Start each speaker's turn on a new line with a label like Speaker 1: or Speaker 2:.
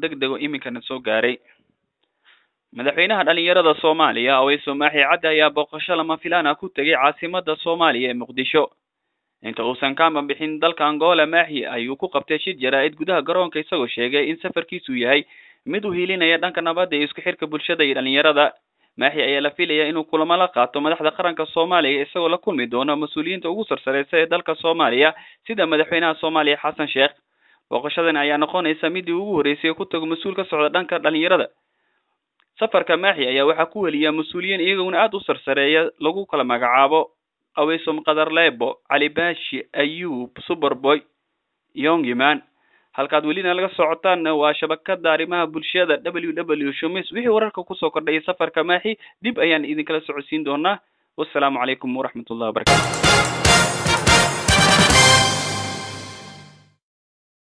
Speaker 1: degdeg oo iminkana soo gaaray. madaxweynaha dhalinyarada Soomaaliya Aweys Maaxi Cabdi ayaa booqasho lama filaan ah ku tagay caasimadda Soomaaliya ee Muqdisho. inta uusan ka bixin dalka Angola, Maaxi ayuu ku qabtay shir jaraa'id gudaha garoonka isagoo sheegay in safarkiisu yahay mid u hiilinaya dhanka nabadda iyo isku xirka bulshada iyo dhalinyarada. Maaxi ayaa la filayaa inuu kulamo la qaato madaxda qaranka Soomaaliya isagoo la kulmi doono mas'uuliyiinta ugu sarreeya ee dalka Soomaaliya sida madaxweynaha Soomaaliya Xasan Sheekh. booqashadan ayaa noqonaysa midii ugu horeysay ku tago mas'uul ka socda dhanka dhalinyarada. safarka Maaxi ayaa waxa ku waliya mas'uuliyiin iyaguna aad u sarreeya lagu kala magacaabo Aweys Qadarlebo, Ali Bashi, Ayub, Superboy, Yongiman. halkaad welina laga socotaan waa shabakada arrimaha bulshada www.shumis. wixii wararka ku soo kordhay safarka Maaxi dib ayaan idin kala socodsiin doonaa. wassalaamu calaykum waraxmatullaahi wabarakaatuh.